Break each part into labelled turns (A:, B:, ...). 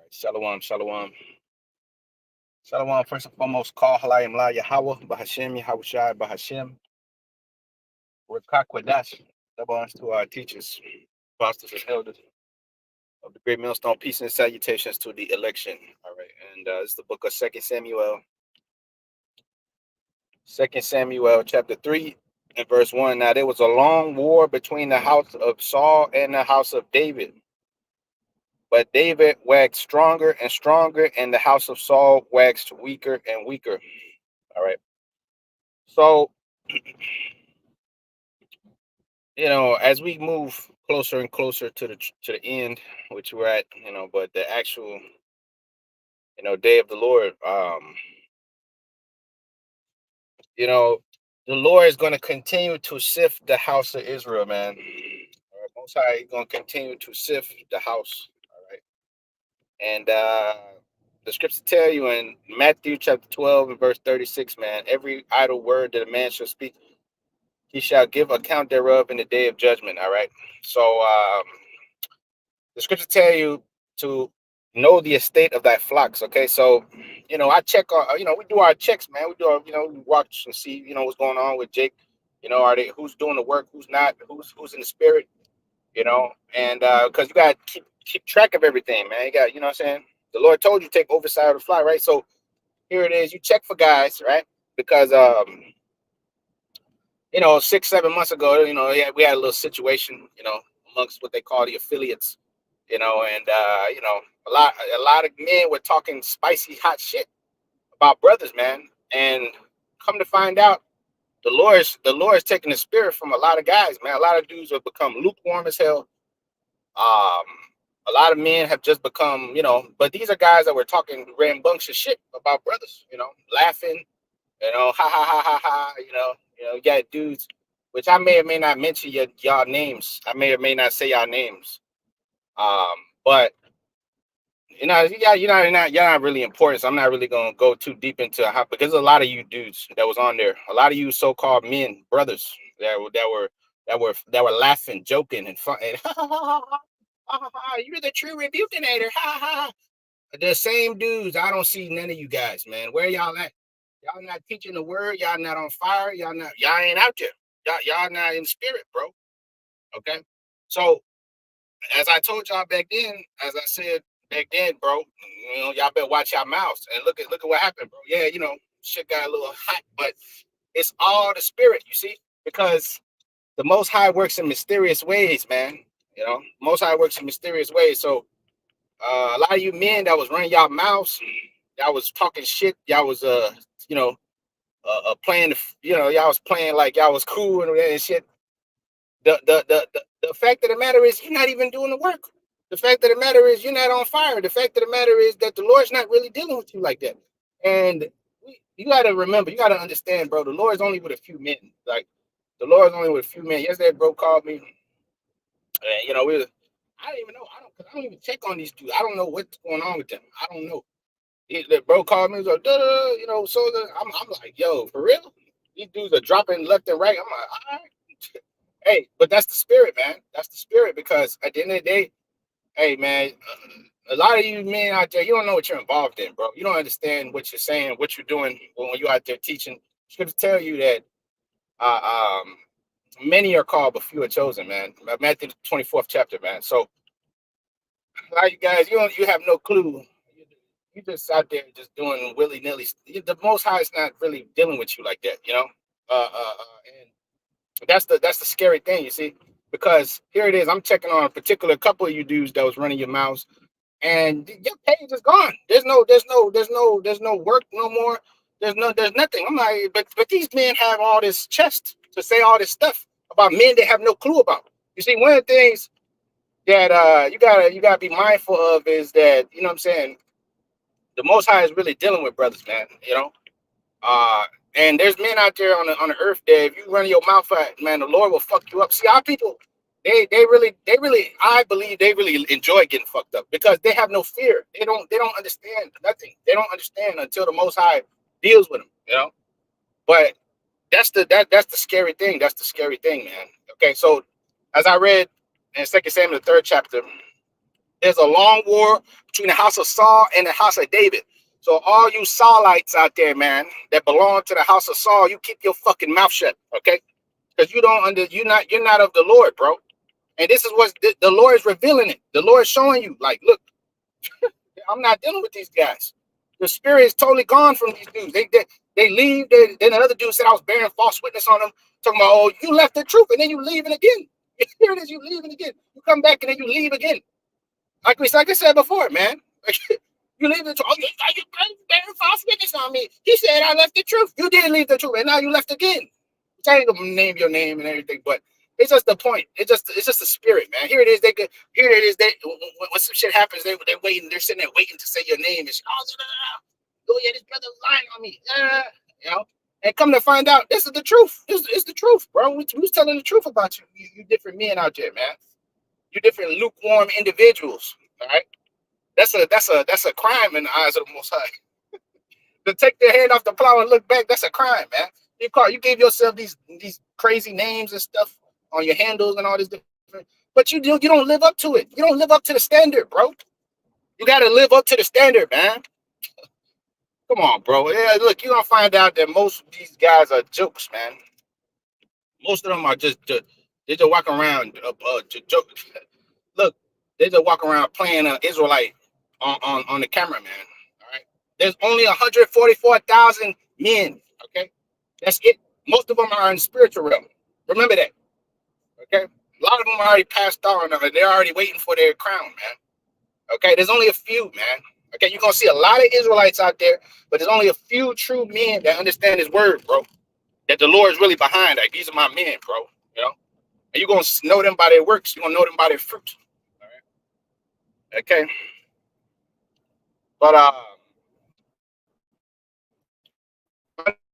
A: Shalom, shalom. Shalom, first and foremost, call Halayim La Yahweh, Bahashem, Yahushai, Bahashem, Rekakwadash. Double honors to our teachers, apostles, and elders of the great millstone. Peace and salutations to the election. All right, and it's the book of Second Samuel. Second Samuel, chapter 3, and verse 1. Now, there was a long war between the house of Saul and the house of David. But David waxed stronger and stronger, and the house of Saul waxed weaker and weaker. All right. So, as we move closer and closer to the end, which we're at, but the actual, day of the Lord, the Lord is going to continue to sift the house of Israel, man. All right, Most High is going to continue to sift the house. All right. And the scriptures tell you in Matthew chapter 12 and verse 36, man, every idle word that a man shall speak, he shall give account thereof in the day of judgment. All right. So the scriptures tell you to know the estate of thy flocks. Okay. So, I check our, we do our checks, man. We do our, we watch and see, what's going on with Jake. Are they, who's doing the work, who's not, who's in the spirit, and because you got to keep track of everything, man. You got, what I'm saying? The Lord told you to take oversight of the flock, right? So here it is. You check for guys, right? Because 6-7 months ago, yeah, we had a little situation, amongst what they call the affiliates, and a lot of men were talking spicy hot shit about brothers, man. And come to find out, the Lord's taking the spirit from a lot of guys, man. A lot of dudes have become lukewarm as hell. A lot of men have just become, but these are guys that were talking rambunctious shit about brothers, laughing, ha ha ha ha ha, you got dudes, which I may or may not mention y'all names. I may or may not say y'all names. But you're not really important. So I'm not really gonna go too deep into how, because there's a lot of you dudes that was on there. A lot of you so-called men, brothers that were laughing, joking, and fun. And, you're the true rebukinator. Ha ha. The same dudes. I don't see none of you guys, man. Where y'all at? Y'all not teaching the word. Y'all not on fire. Y'all ain't out there. Y'all not in spirit, bro. Okay. So as I told y'all back then, as I said back then, bro, y'all better watch your mouths and look at what happened, bro. Yeah, shit got a little hot, but it's all the spirit, you see, because the Most High works in mysterious ways, man. Most High works in mysterious ways. So a lot of you men that was running y'all mouths, y'all was talking shit, y'all was playing, y'all was playing like y'all was cool and shit. The fact of the matter is you're not even doing the work. The fact of the matter is you're not on fire. The fact of the matter is that the Lord's not really dealing with you like that. And you got to remember, you got to understand, bro, the Lord's only with a few men. Like, the Lord's only with a few men. Yesterday, bro called me, and, I don't even know. I don't even check on these dudes. I don't know what's going on with them. I don't know. The bro called me, like, I'm like, yo, for real? These dudes are dropping left and right. I'm like, all right. Hey, but that's the spirit, man. That's the spirit, because at the end of the day, hey, man, a lot of you men out there, you don't know what you're involved in, bro. You don't understand what you're saying, what you're doing when you're out there teaching. Scripture tell you that many are called, but few are chosen, man. Matthew 24th chapter, man. So a lot of you guys, you have no clue. You just out there just doing willy nilly. The Most High is not really dealing with you like that, and that's the scary thing, you see, because here it is. I'm checking on a particular couple of you dudes that was running your mouths, and your page is gone. There's no work no more. There's nothing. I'm like, but these men have all this chest to say all this stuff about men they have no clue about. You see, one of the things that you gotta be mindful of is that, what I'm saying, the Most High is really dealing with brothers, man. Uh, and there's men out there on the earth that if you run your mouth out, man, the Lord will fuck you up. See, our people, they really, I believe they really enjoy getting fucked up because they have no fear. They don't understand nothing. They don't understand until the Most High deals with them. But that's the scary thing. That's the scary thing, man. Okay, so as I read in 2 Samuel the third chapter, There's a long war between the house of Saul and the house of David. So all you Saulites out there, man, that belong to the house of Saul, you keep your fucking mouth shut, okay? Because you're not of the Lord, bro. And this is what the Lord is revealing it. The Lord is showing you, like, look, I'm not dealing with these guys. The spirit is totally gone from these dudes. They leave. Then another dude said I was bearing false witness on them, talking about, oh, you left the truth and then you leaving again. Here it is, you leaving again. You come back and then you leave again. Like I said before, man. Like, you leave the truth. Oh, you bearing false witness on me. He said I left the truth. You did leave the truth, and now you left again. I ain't gonna name your name and everything, but it's just the point. It's just the spirit, man. Here it is. Here it is. When some shit happens, they're waiting. They're sitting there waiting to say your name. And oh yeah, this brother's lying on me. You know. And come to find out, this is the truth. It's the truth, bro. Who's telling the truth about you? You different men out there, man. You different lukewarm individuals. All right. That's a crime in the eyes of the Most High. To take their hand off the plow and look back, that's a crime, man. You gave yourself these crazy names and stuff on your handles and all this different, but you don't live up to it. You don't live up to the standard, bro. You got to live up to the standard, man. Come on, bro. Yeah, look, you're gonna find out that most of these guys are jokes, man. Most of them are just they just walk around joke. Look, they just walk around playing Israelite on the camera, man. All right. There's only 144,000 men. Okay, that's it. Most of them are in spiritual realm. Remember that. Okay, a lot of them are already passed on. They're already waiting for their crown, man. Okay, there's only a few, man. Okay, you're gonna see a lot of Israelites out there, but there's only a few true men that understand His word, bro. That the Lord is really behind. Like, these are my men, bro. You know, and you're gonna know them by their works. You're gonna know them by their fruit. All right. Okay. But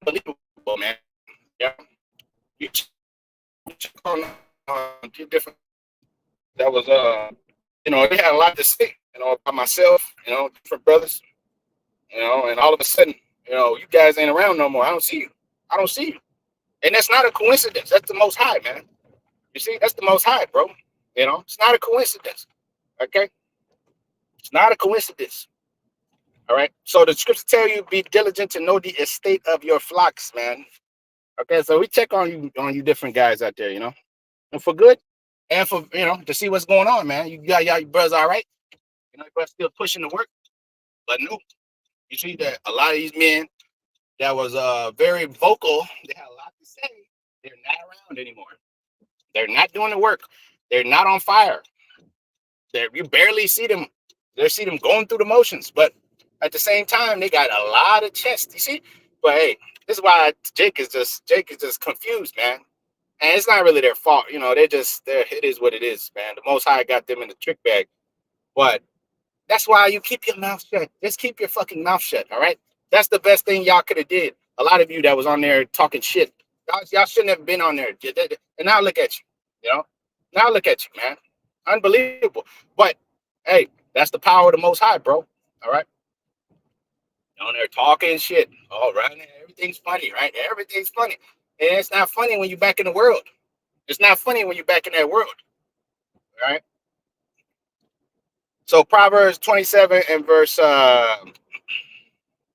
A: unbelievable, man. Yeah. You check on different. That was they had a lot to say. About myself. Different brothers. And all of a sudden, you guys ain't around no more. I don't see you. I don't see you. And that's not a coincidence. That's the Most High, man. You see, that's the Most High, bro. It's not a coincidence. Okay? It's not a coincidence. All right? So the scriptures tell you, be diligent to know the estate of your flocks, man. Okay? So we check on you different guys out there, and for good and for, to see what's going on, man. You got your brothers all right? Your brothers still pushing the work. But no, you see that a lot of these men that was very vocal, they had a lot to say. They're not around anymore. They're not doing the work. They're not on fire. You barely see them. You see them going through the motions, but at the same time, they got a lot of chest. You see, but hey, this is why Jake is just confused, man. And it's not really their fault. It is what it is, man. The Most High got them in the trick bag, but that's why you keep your mouth shut. Just keep your fucking mouth shut. All right. That's the best thing y'all could have did. A lot of you that was on there talking shit. Y'all shouldn't have been on there. And now look at you. Now look at you, man. Unbelievable. But hey, that's the power of the Most High, bro. All right. On there talking shit. All right. Everything's funny, right? Everything's funny. And it's not funny when you're back in the world. It's not funny when you're back in that world. All right. So Proverbs 27 and verse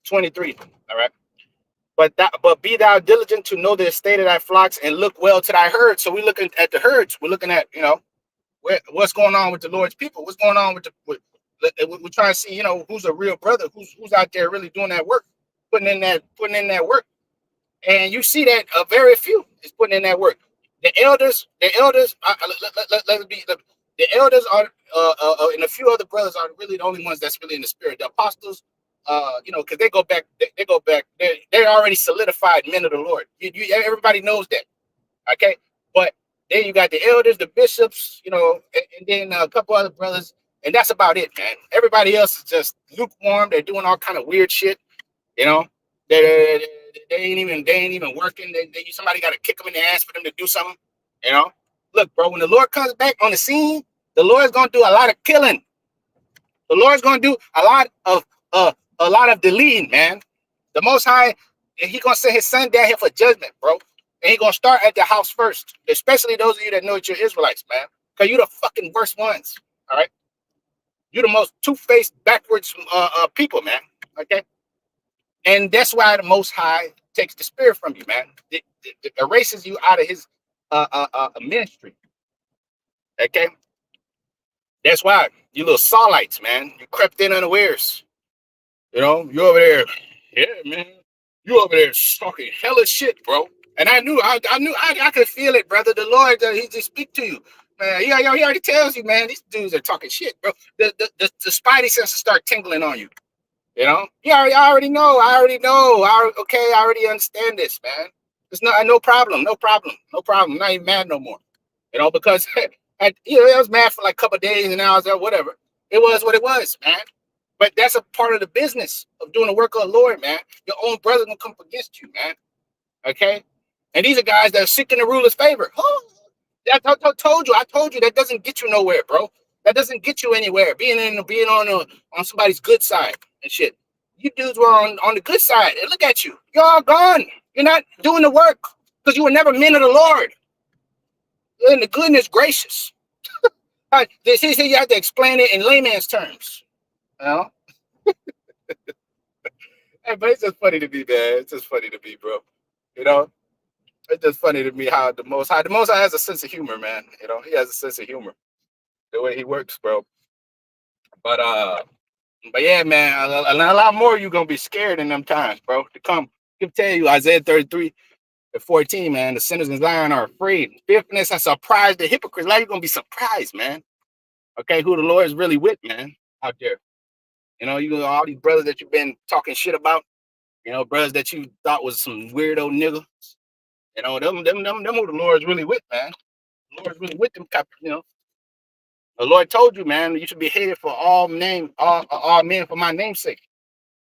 A: 23. All right. But be thou diligent to know the estate of thy flocks and look well to thy herds. So we're looking at the herds. We're looking at, what's going on with the Lord's people. What's going on we're trying to see, who's a real brother, who's out there really doing that work, putting in that work. And you see that very few is putting in that work. The elders, the elders are, and a few other brothers are really the only ones that's really in the spirit. The apostles, because they go back, they're already solidified men of the Lord. Everybody knows that, okay? But then you got the elders, the bishops, and then a couple other brothers, and that's about it, man. Everybody else is just lukewarm. They're doing all kind of weird shit, They ain't even working. Somebody got to kick them in the ass for them to do something, Look, bro, when the Lord comes back on the scene, the Lord's gonna do a lot of killing. The Lord's gonna do a lot of deleting, man. The Most High, He gonna send His Son down here for judgment, bro. And He gonna start at the house first, especially those of you that know that you're Israelites, man, because you're the fucking worst ones. All right. You're the most two-faced, backwards people, man. Okay, and that's why the Most High takes the spirit from you, man. It erases you out of His ministry. Okay, that's why you little Saulites, man. You crept in unawares. You know, you over there, yeah, man. You over there talking hella shit, bro. And I could feel it, brother. The Lord, He just speak to you, man. He already tells you, man. These dudes are talking shit, bro. The spidey senses start tingling on you. You know, yeah, I already know. Okay, I already understand this, man. It's no problem, no problem, no problem. I'm not even mad no more. You know, because I was mad for like a couple of days, and now I was like, whatever. It was what it was, man. But that's a part of the business of doing the work of the Lord, man. Your own brother gonna come against you, man. Okay, and these are guys that are seeking the ruler's favor. Oh, I told you that doesn't get you nowhere, bro. That doesn't get you anywhere. Being on somebody's good side and shit. You dudes were on the good side, and look at you. You're all gone. You're not doing the work because you were never men of the Lord. And the goodness gracious. This is you have to explain it in layman's terms. You know? Hey, but it's just funny to me, man. It's just funny to me, bro. You know, it's just funny to me how the Most High has a sense of humor, man. You know, He has a sense of humor the way He works, bro. But but yeah, man, a lot more of you gonna be scared in them times, bro. To come, I can tell you, Isaiah 33:14, man. The sinners in Zion are afraid. Fearfulness has surprised the hypocrites. A lot of you gonna be surprised, man. Okay, who the Lord is really with, man, out there. You know, you all these brothers that you've been talking shit about. You know, brothers that you thought was some weirdo nigga. You know, them who the Lord is really with, man. The Lord is really with them. You know, the Lord told you, man, you should be hated for all men for my name's sake.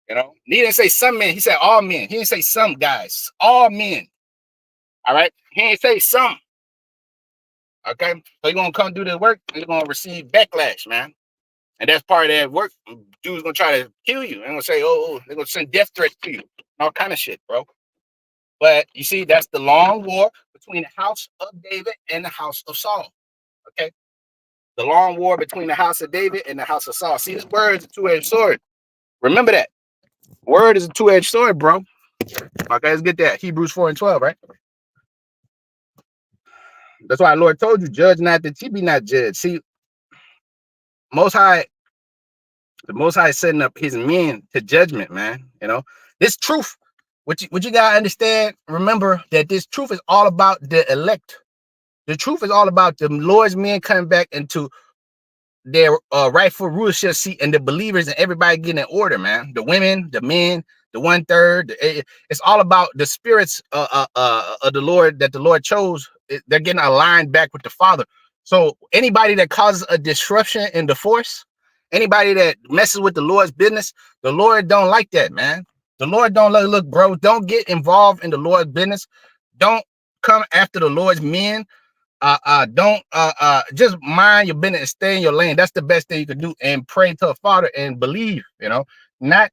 A: You know, he didn't say some men. He said all men. He didn't say some guys. All men. All right. He didn't say some. Okay. So you're gonna come do the work and you're gonna receive backlash, man. And that's part of that work. Dudes gonna try to kill you. They're gonna say, oh, they're gonna send death threats to you. All kind of shit, bro. But you see, that's the long war between the house of David and the house of Saul. Okay. The long war between the house of David and the house of Saul. See, this word is a two-edged sword. Remember that. Word is a two-edged sword, bro. Okay, let's get that. Hebrews 4:12, right? That's why the Lord told you, judge not that ye be not judged. See, Most High, the Most High is setting up His men to judgment, man. You know, this truth, what you gotta understand, remember that this truth is all about the elect. The truth is all about the Lord's men coming back into their rightful rulership seat and the believers and everybody getting in order, man. The women, the men, the 1/3. It's all about the spirits of the Lord that the Lord chose. They're getting aligned back with the Father. So anybody that causes a disruption in the force, anybody that messes with the Lord's business, the Lord don't like that, man. The Lord don't look, bro. Don't get involved in the Lord's business. Don't come after the Lord's men. Don't just mind your business and stay in your lane. That's the best thing you can do, and pray to the Father and believe, you know, not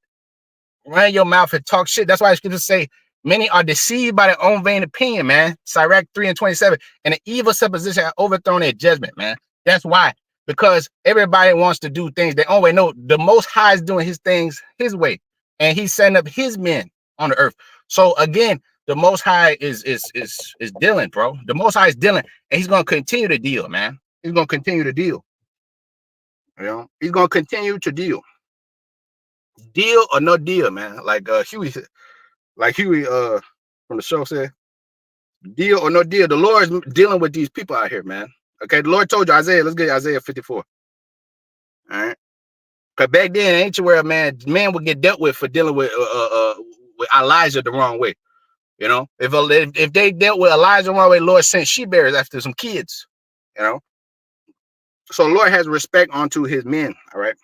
A: run your mouth and talk shit. That's why I should just say many are deceived by their own vain opinion, man. Sirach 3:27, and an evil supposition have overthrown their judgment, man. That's why, because everybody wants to do things their own way. No, the Most High is doing His things His way, and He's setting up His men on the earth. So again, the Most High is dealing, bro. The Most High is dealing, and He's gonna continue to deal, man. He's gonna continue to deal. You know, He's gonna continue to deal. Deal or no deal, man. Like Huey from the show said, deal or no deal. The Lord is dealing with these people out here, man. Okay, the Lord told you, Isaiah. Let's get Isaiah 54. All right, because back then, in ancient world, man would get dealt with for dealing with Elijah the wrong way. You know, if they dealt with Elijah the wrong way, Lord sent she bearers after some kids. You know, so the Lord has respect unto His men. All right.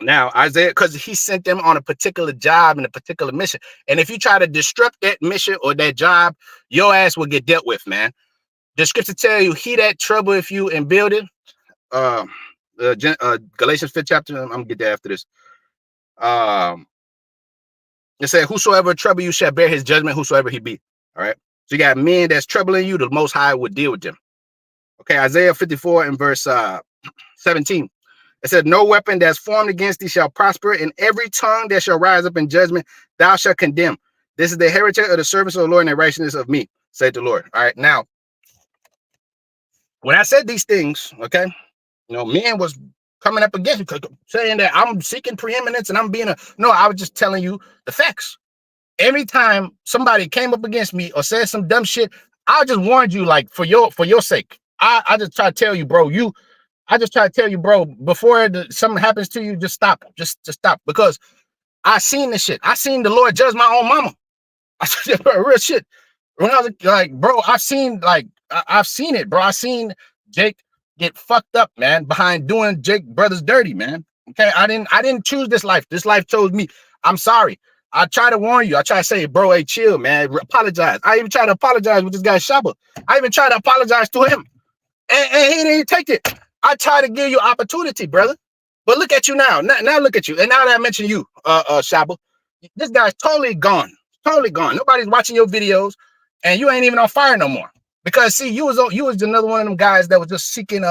A: Now, Isaiah, because He sent them on a particular job and a particular mission. And if you try to disrupt that mission or that job, your ass will get dealt with, man. The scripture tell you, he that troubleth you in building, Galatians 5th chapter, I'm going to get that after this. It said, whosoever trouble you shall bear his judgment, whosoever he be. All right. So you got men that's troubling you, the Most High would deal with them. Okay, Isaiah 54 and verse 17. It said, no weapon that's formed against thee shall prosper, and every tongue that shall rise up in judgment, thou shalt condemn. This is the heritage of the servants of the Lord and the righteousness of me, said the Lord. All right, now, when I said these things, okay, men was coming up against me, saying that I'm seeking preeminence and I'm being no, I was just telling you the facts. Every time somebody came up against me or said some dumb shit, I just warned you, like, for your sake. I just try to tell you, bro, before something happens to you, just stop. Just stop. Because I seen this shit. I seen the Lord judge my own mama. I said, bro, real shit. When I was like, bro, I've seen it, bro. I seen Jake get fucked up, man, behind doing Jake brothers dirty, man. Okay, I didn't choose this life. This life chose me. I'm sorry. I try to warn you. I try to say, bro, hey, chill, man. Apologize. I even try to apologize with this guy Shaba. I even try to apologize to him, and he didn't take it. I try to give you opportunity, brother. But look at you now. Now look at you. And now that I mention you, Shaba, this guy's totally gone. Totally gone. Nobody's watching your videos, and you ain't even on fire no more. Because see, you was another one of them guys that was just seeking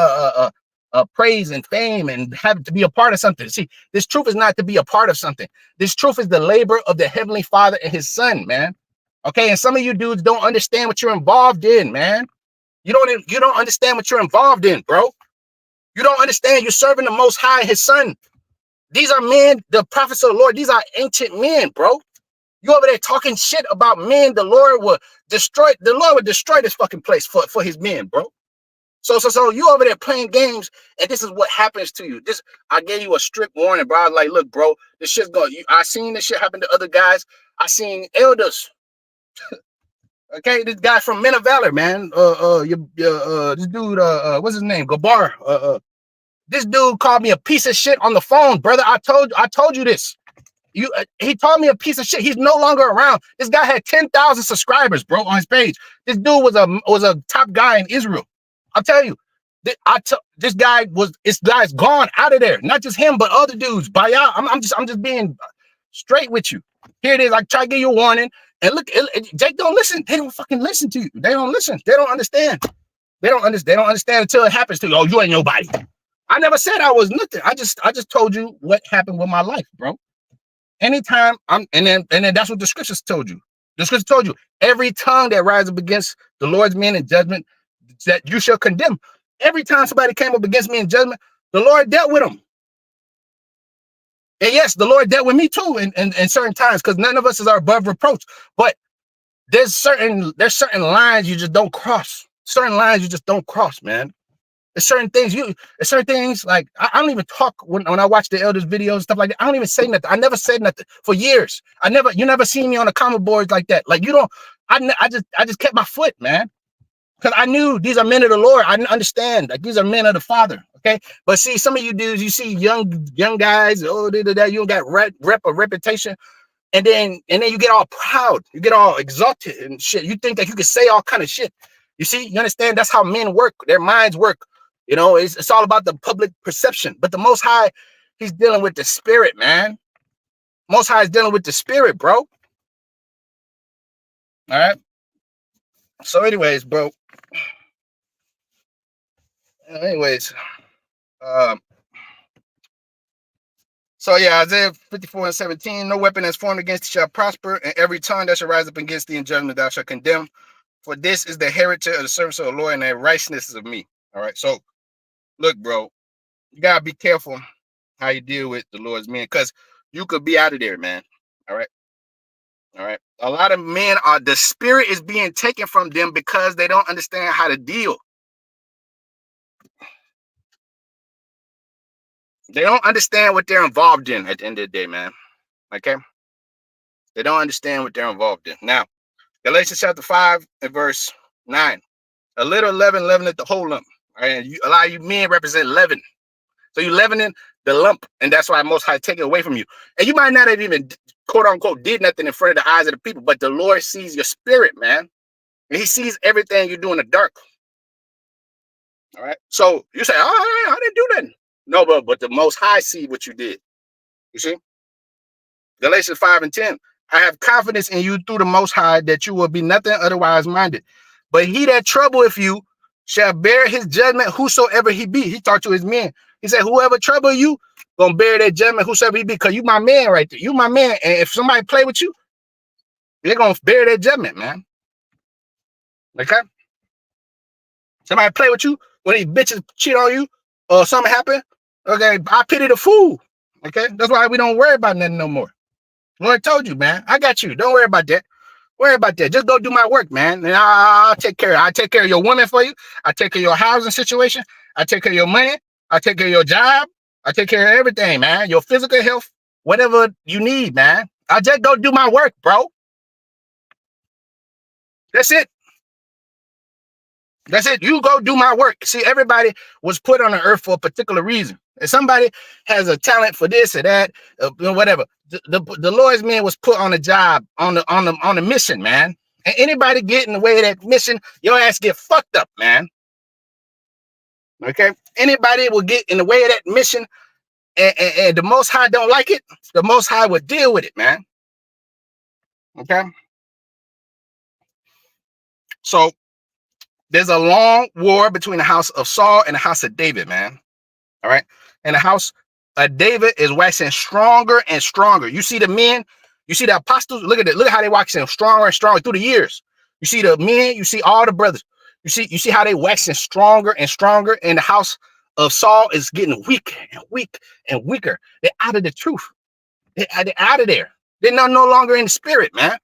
A: praise and fame and having to be a part of something. See, this truth is not to be a part of something. This truth is the labor of the Heavenly Father and His Son, man. Okay, and some of you dudes don't understand what you're involved in, man. You don't understand what you're involved in, bro. You don't understand. You're serving the Most High, His Son. These are men, the prophets of the Lord. These are ancient men, bro. You over there talking shit about men. The Lord would destroy this fucking place for His men, bro. So you over there playing games, and this is what happens to you. I gave you a strict warning, bro. I was like, look, bro, this shit's going. I seen this shit happen to other guys. I seen elders. Okay, this guy from Men of Valor, man. This dude, what's his name? Gabar. This dude called me a piece of shit on the phone, brother. I told you this. He called me a piece of shit. He's no longer around. This guy had 10,000 subscribers, bro, on his page. This dude was a top guy in Israel. I'll tell you, this guy's gone out of there. Not just him, but other dudes. I'm just being straight with you. Here it is. I try to give you a warning. And look, Jake don't listen. They don't fucking listen to you. They don't listen. They don't understand. They don't understand until it happens to you. Oh, you ain't nobody. I never said I was nothing. I just told you what happened with my life, bro. Anytime and then that's what the scriptures told you. The scriptures told you every tongue that rises up against the Lord's men in judgment, that you shall condemn. Every time somebody came up against me in judgment, the Lord dealt with them. And yes, the Lord dealt with me too in certain times, because none of us is above reproach. But there's certain lines you just don't cross. Certain lines you just don't cross, man. There's certain things like I don't even talk when I watch the elders videos and stuff like that. I don't even say nothing. I never said nothing for years. You never seen me on the comment boards like that. Like, you don't. I just kept my foot, man, because I knew these are men of the Lord. I didn't understand, like, these are men of the Father. Okay, but see, some of you dudes, you see young guys, you don't got a reputation, and then you get all proud, you get all exalted and shit. You think that you can say all kind of shit. You see, you understand? That's how men work. Their minds work. It's all about the public perception. But the Most High, He's dealing with the spirit, man. Most High is dealing with the spirit, bro. All right. So, anyways, bro. So yeah, Isaiah 54 and 17. No weapon that's formed against thee shall prosper, and every tongue that shall rise up against thee in judgment thou shalt condemn. For this is the heritage of the servants of the Lord, and the righteousness is of me. All right. So, look, bro, you gotta be careful how you deal with the Lord's men, because you could be out of there, man. All right. A lot of men the spirit is being taken from them because they don't understand how to deal. They don't understand what they're involved in at the end of the day, man. Okay. They don't understand what they're involved in. Now, Galatians chapter 5 and verse 9. A little leaven leaveneth the whole lump. And a lot of you men represent leaven. So you leavening the lump, and that's why Most High take it away from you. And you might not have even, quote unquote, did nothing in front of the eyes of the people, but the Lord sees your spirit, man. And He sees everything you do in the dark. All right. So you say, oh, I didn't do nothing. No, but the Most High see what you did. You see? Galatians 5 and 10. I have confidence in you through the Most High that you will be nothing otherwise minded. But he that troubleth you shall bear his judgment, whosoever he be. He talked to his men. He said, whoever trouble you, gonna bear that judgment, whosoever he be, because you my man right there. You my man. And if somebody play with you, they're gonna bear that judgment, man. Okay? Somebody play with you when these bitches cheat on you or something happen. Okay, I pity the fool. Okay, that's why we don't worry about nothing no more. Lord told you, man. I got you. Don't worry about that. Worry about that. Just go do my work, man. And I'll take care. I take care of your woman for you. I take care of your housing situation. I take care of your money. I take care of your job. I take care of everything, man. Your physical health, whatever you need, man. I just go do my work, bro. That's it. That's it. You go do my work. See, everybody was put on the earth for a particular reason. If somebody has a talent for this or that, whatever, the Lord's man was put on a job, on the mission, man. And anybody get in the way of that mission, your ass get fucked up, man. Okay? Anybody will get in the way of that mission, and the Most High don't like it, the Most High will deal with it, man. Okay? So, there's a long war between the house of Saul and the house of David, man. All right. And the house of David is waxing stronger and stronger. You see the men, you see the apostles. Look at it. Look at how they waxing stronger and stronger through the years. You see the men, you see all the brothers. You see how they waxing stronger and stronger. And the house of Saul is getting weak and weak and weaker. They're out of the truth. They're out of there. They're no longer in the spirit, man.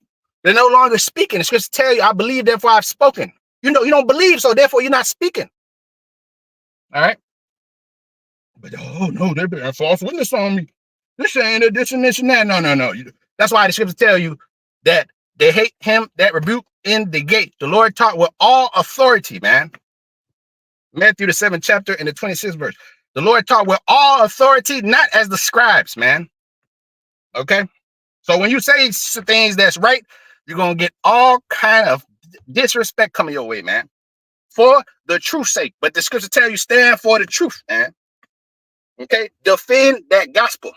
A: They're no longer speaking. The scriptures tell you, I believe, therefore I've spoken. You know, you don't believe, so therefore you're not speaking. All right. But oh no, they're bearing false witness on me. They're saying that this and this and that. No. That's why the scriptures tell you that they hate him that rebuke in the gate. The Lord taught with all authority, man. Matthew the 7th chapter and the 26th verse. The Lord taught with all authority, not as the scribes, man. Okay. So when you say things that's right, you're gonna get all kind of disrespect coming your way, man. For the truth's sake. But the scripture tell you stand for the truth, man. Okay, defend that gospel,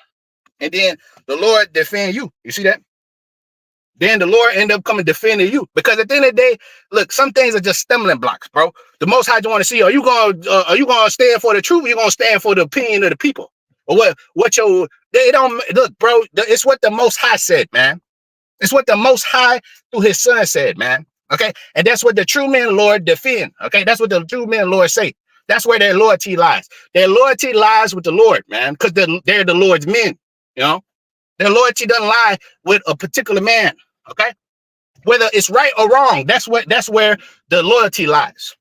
A: and then the Lord defend you. You see that? Then the Lord end up coming defending you, because at the end of the day, look, some things are just stumbling blocks, bro. The Most High just want to see: are you gonna stand for the truth? Or you gonna stand for the opinion of the people, or what your they don't look, bro? It's what the Most High said, man. It's what the Most High through His Son said, man. Okay, and that's what the true men, Lord, defend. Okay, that's what the true men, Lord, say. That's where their loyalty lies. Their loyalty lies with the Lord, man, because they're the Lord's men. You know, their loyalty doesn't lie with a particular man. Okay, whether it's right or wrong, that's where the loyalty lies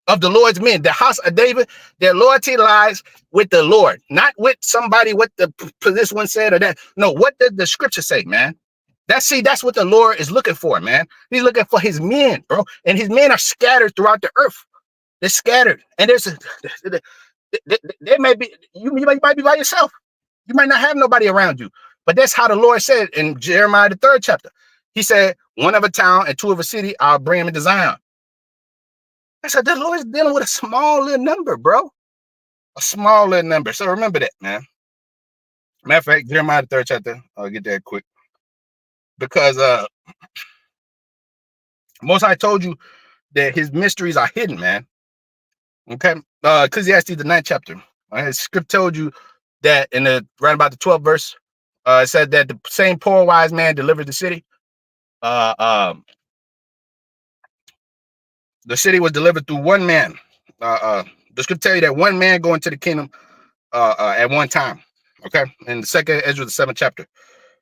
A: of the Lord's men. The house of David, their loyalty lies with the Lord, not with somebody what this one said or that. No, what did the scripture say, man? That's what the Lord is looking for, man. He's looking for his men, bro, and his men are scattered throughout the earth. They're scattered, and there may be you might be by yourself. You might not have nobody around you. But that's how the Lord said in Jeremiah the 3rd chapter. He said, one of a town and two of a city, I'll bring them into Zion. I said, the Lord's dealing with a small little number, bro. A small little number. So remember that, man. Matter of fact, Jeremiah the 3rd chapter. I'll get that quick. Because Most High told you that his mysteries are hidden, man. Okay, Ecclesiastes the 9th chapter. The script told you that in the right about the 12th verse, it said that the same poor wise man delivered the city. The city was delivered through one man. The script tell you that one man going to the kingdom at one time. Okay, in the second Ezra the 7th chapter.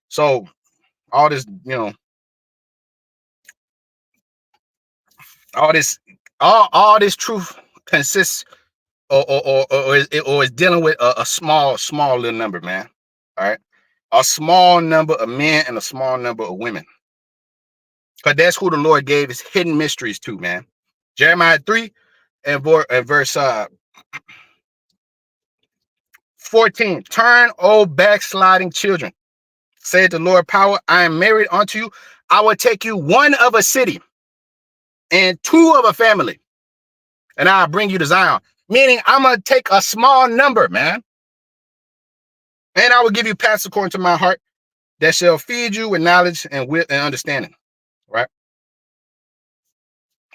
A: So all this, all this truth consists or is dealing with a small little number, man. All right, a small number of men and a small number of women, because that's who the Lord gave his hidden mysteries to, man. Jeremiah 3 and verse 14. Turn, O backsliding children, said the Lord power, I am married unto you. I will take you one of a city and two of a family, and I'll bring you to Zion. Meaning, I'm gonna take a small number, man, and I will give you paths according to my heart that shall feed you with knowledge and wit and understanding. Right?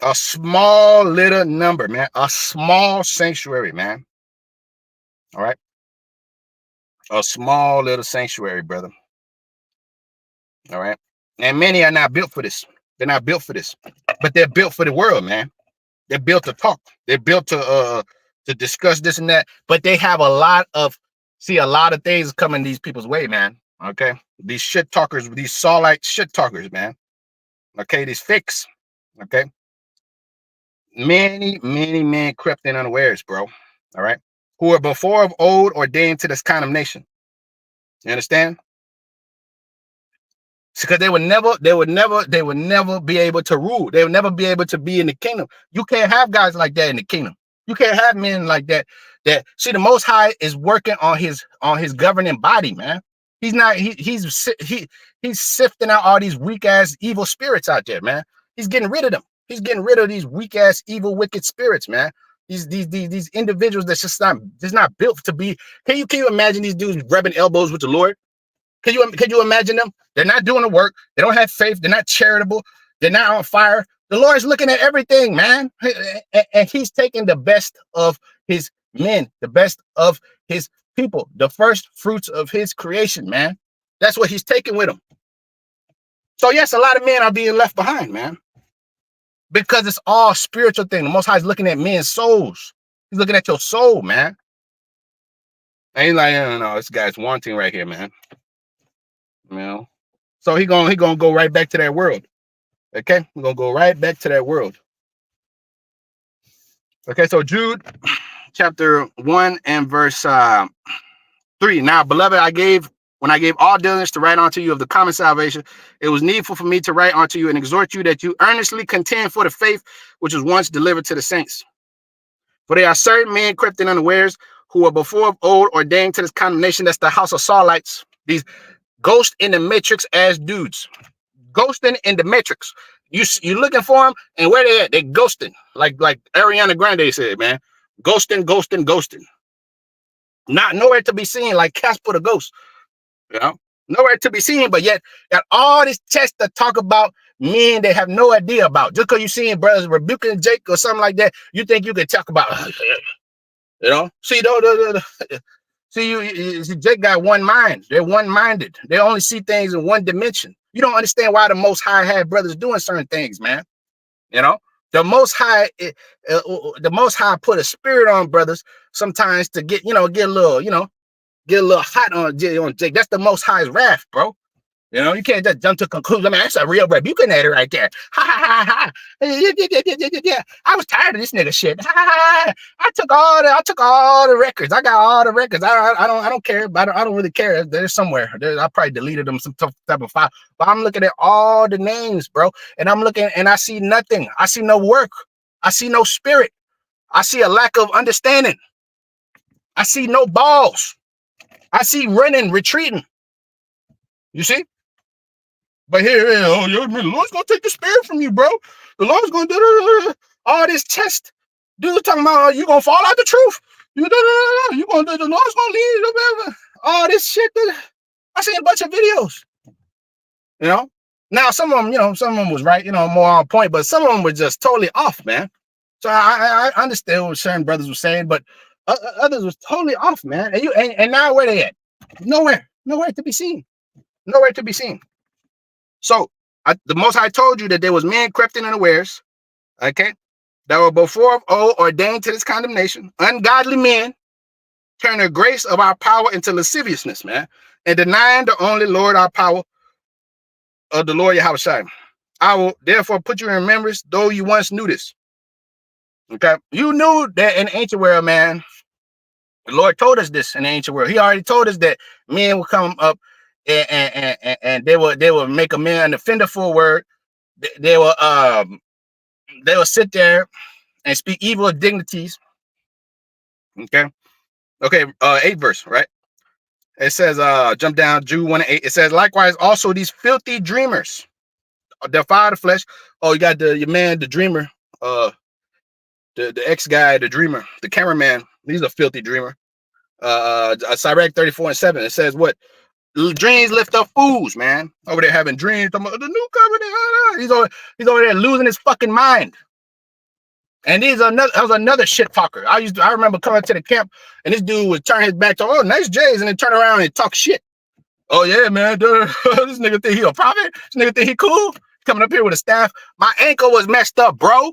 A: A small little number, man. A small sanctuary, man. All right. A small little sanctuary, brother. All right. And many are not built for this. They're not built for this. But they're built for the world, man. They're built to talk. They're built to discuss this and that. But they have a lot of things coming these people's way, man. Okay. These shit talkers, these Saulite shit talkers, man. Okay, these fakes. Okay. Many men crept in unawares, bro. All right. Who were before of old ordained to this condemnation. You understand? Because they would never be able to rule. They would never be able to be in the kingdom. You can't have guys like that in the kingdom. You can't have men like that. See, the Most High is working on his governing body, man. He's not. He's sifting out all these weak ass evil spirits out there, man. He's getting rid of them. He's getting rid of these weak ass evil wicked spirits, man. These individuals that's just not built to be. Can you imagine these dudes rubbing elbows with the Lord? Can you imagine them? They're not doing the work. They don't have faith. They're not charitable. They're not on fire. The Lord's looking at everything, man. And he's taking the best of his men, the best of his people, the first fruits of his creation, man. That's what he's taking with him. So yes, a lot of men are being left behind, man. Because it's all spiritual thing. The Most High is looking at men's souls. He's looking at your soul, man. And he's like, no, this guy's wanting right here, man. You know, so he gonna go right back to that world. Okay, we're gonna go right back to that world. Okay, so Jude chapter 1 and verse 3. Now, beloved, when I gave all diligence to write unto you of the common salvation, it was needful for me to write unto you and exhort you that you earnestly contend for the faith which was once delivered to the saints. For there are certain men crept in unawares who were before of old ordained to this condemnation. That's the house of Saulites. These ghost in the matrix as dudes, ghosting in the matrix. You looking for them, and where they at? They ghosting, like Ariana Grande said, man. Ghosting. Not nowhere to be seen, like Casper the Ghost. You know, nowhere to be seen, but yet got all this text to talk about men they have no idea about. Just because you seeing brothers rebuking Jake or something like that, you think you can talk about, you know? See, Jake got one mind. They're one-minded. They only see things in one dimension. You don't understand why the Most High had brothers doing certain things, man. You know, the Most High put a spirit on brothers sometimes to get a little hot on Jake. That's the Most High's wrath, bro. You know, you can't just jump to conclusions. I mean, that's a real rebuking at it right there. Ha ha ha ha. Yeah. I was tired of this nigga shit. Ha ha ha. I took all the records. I got all the records. I don't care. But I don't really care. They're somewhere. I probably deleted them some type of file. But I'm looking at all the names, bro. And I'm looking and I see nothing. I see no work. I see no spirit. I see a lack of understanding. I see no balls. I see running, retreating. You see? But here, the Lord's gonna take the spirit from you, bro. The Lord's gonna do all this test. Dude talking about you gonna fall out the truth. The Lord's gonna lead you. All this shit. I seen a bunch of videos. You know. Now some of them, was right, more on point, but some of them were just totally off, man. So I understand what certain brothers were saying, but others was totally off, man. And now where they at? Nowhere to be seen. Nowhere to be seen. So the Most High told you that there was men crept in unawares, okay, that were before of old ordained to this condemnation. Ungodly men turn the grace of our power into lasciviousness, man, and denying the only Lord our power of the Lord Yahushua. I will therefore put you in remembrance, though you once knew this. Okay, you knew that in the ancient world, man. The Lord told us this in the ancient world. He already told us that men will come up and they will make a man an offender for a word. They will sit there and speak evil of dignities. Okay, 8th verse, right? It says, jump down, Jude 1:8. It says, likewise, also these filthy dreamers defile the flesh. Oh, you got your man, the dreamer, the ex guy, the dreamer, the cameraman. He's a filthy dreamer. Sirach 34:7. It says what? Dreams lift up fools, man. Over there having dreams. The new covenant. He's over there losing his fucking mind. And that was another shit talker. I remember coming to the camp and this dude would turn his back to, oh, nice J's, and then turn around and talk shit. Oh yeah, man. This nigga think he a prophet. This nigga think he cool. Coming up here with a staff. My ankle was messed up, bro.